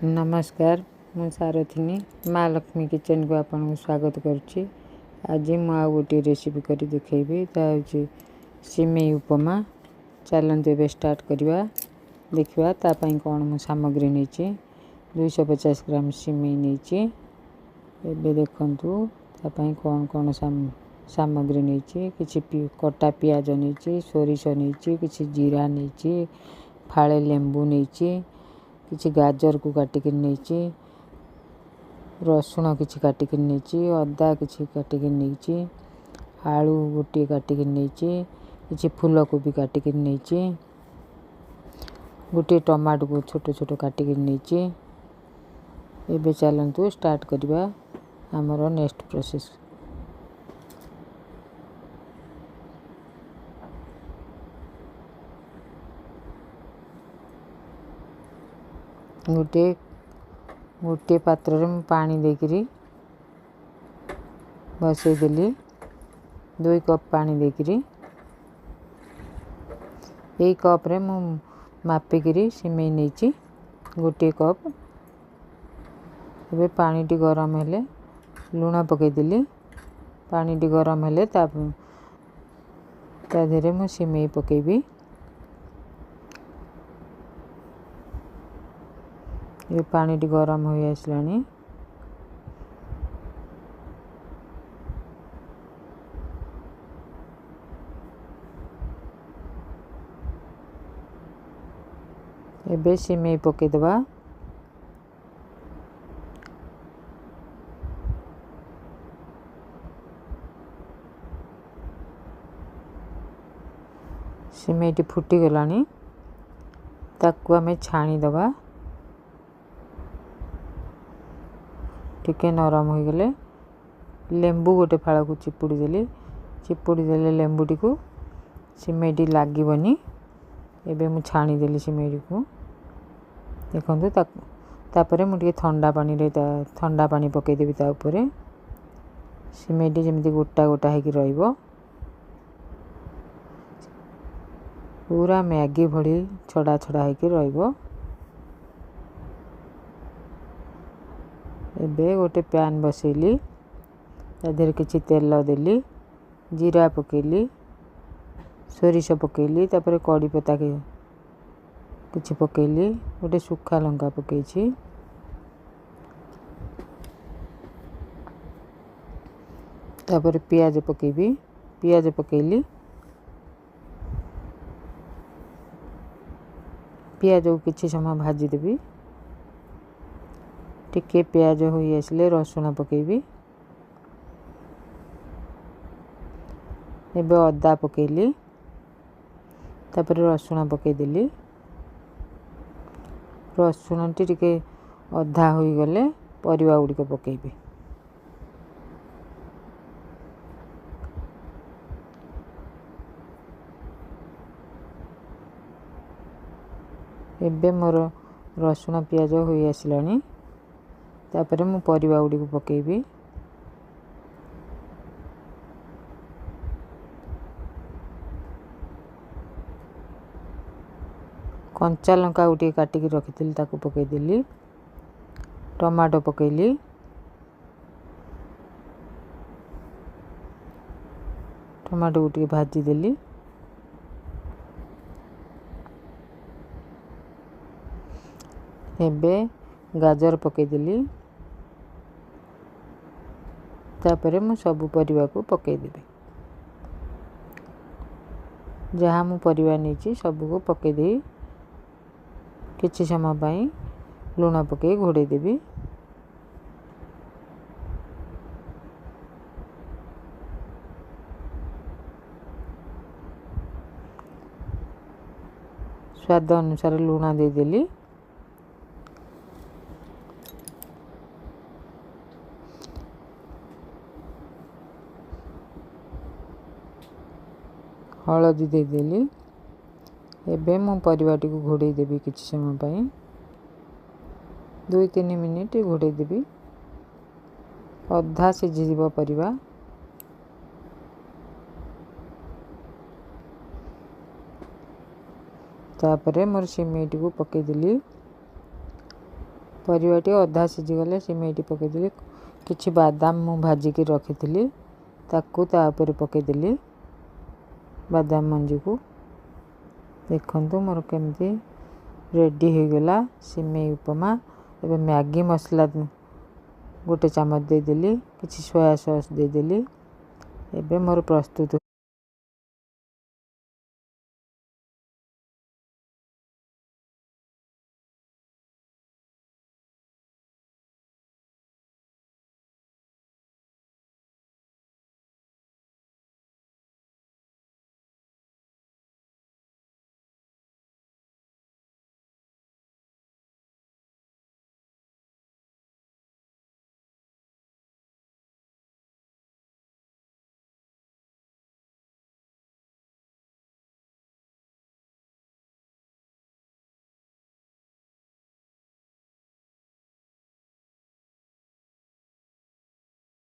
नमस्कार मु सारथिनी माँ लक्ष्मी किचन को आपन स्वागत करुच्ची। आज मु आ गोटे रेसिपी करी देखेबी हूँ सिमेई उपमा। चलते ए स्टार्ट करवा देखा तापाई कौन मु सामग्री नहीं 250 ग्राम सिमेई नहीं एबे देखंतु तापाई कौन कौन सामग्री नहीं कि कटा पियाज नहीं सोरिष नहीं कि जीरा नहीं फाड़े लेंबू नहीं किछि गाजर को काटिक नहीं रसुण किछि काटिक नहीं अदा किछि काटिक नहीं आलू गोटे काटिक नहीं किछि फूलकोबी काटिक नहीं गोटे टमाटो को छोट छोट काटिक नहीं। एबे चलंतु स्टार्ट करवा हमरो नेक्स्ट प्रोसेस। गोटे पात्र रे पानी देकरी बसई देली 2 कप पानी देकरी एक कप रे मु मापिकरी सिमेई नहीं गोटे कप। एबे पानी टी गरम हेले लूण पकई देली पानी टी गरम हेले ता देहरे मु सिमेई पकेबी। ये पानी टी गरम हो आसलानी एबे सिमेई पके दबा। सिमेई टी फुटी गलानी ताकू आमे छाणी दबा। टिके नरम हो गले लेंबू गोटे फाड़ को चिपुड़ी देले लेंबू टी को सिमेई टी लागबनी। एबे मु छाणी देली सिमेई को देखंतु तापरे मु टिके ठंडा पानी पकई देबी ता ऊपर सिमेई टी जेमति गोटा गोटा है कि रहइबो पूरा मैगी भली छड़ा छड़ा है कि रहइबो। एबे गोटे पैन बसैली तादेर किछि तेल देली जीरा पकेली सोरिष पकेली तापर कड़ी पत्ता के किछि पकेली गोटे सुखा लंका पकेछि तापर पियाज पकेबी पियाज पकेली पियाज को किछि समय भाजी देबी टिके प्याज हो आसले रसुण पकेबी। एबे अदा पकेली तापर रसुण पकेदेली रसुण टिके अधा हो गले परिवा गुड़िक पकेबी। एबे मोर रसुण पियाज हो आसलानी तापर मु परिवा गुड़ी को पकेबी। कंचा लंका गुटी काटिक रखी ताकू पकई देली टमाटो पकेली टमाटो गुटी भाजी देली एबे गाजर पकई देली तापर मु सब परिवा को पकई देबी जहाँ मु परिवा नहीं सब को पकई दे किछि समय पाई लूण पकई घोड़े देबी। स्वाद अनुसार लूण दे देली हलदी दे देली। एबे मु परिवाटी को घोड़े देबी किछि समय पाई 2-3 मिनिट घोड़े देबी अधा सिझी जीव परिवा। तापरे मोर सिमेई को पकई देली ପରିବାଟି ଅଧା ସିଝିଗଲେ ସିମେଇଟି ପକାଇଦେଲି। କିଛି ବାଦାମ ମୁଁ ଭାଜିକି ରଖିଥିଲି ତାକୁ ତା ଉପରେ ପକାଇଦେଲି, ବାଦାମ ମଞ୍ଜିକୁ। ଦେଖନ୍ତୁ ମୋର କେମିତି ରେଡ଼ି ହୋଇଗଲା ସିମେଇ ଉପମା। ଏବେ ମ୍ୟାଗି ମସଲା ଗୋଟେ ଚାମଚ ଦେଇଦେଲି, କିଛି ସୋୟା ସସ୍ ଦେଇଦେଲି। ଏବେ ମୋର ପ୍ରସ୍ତୁତ।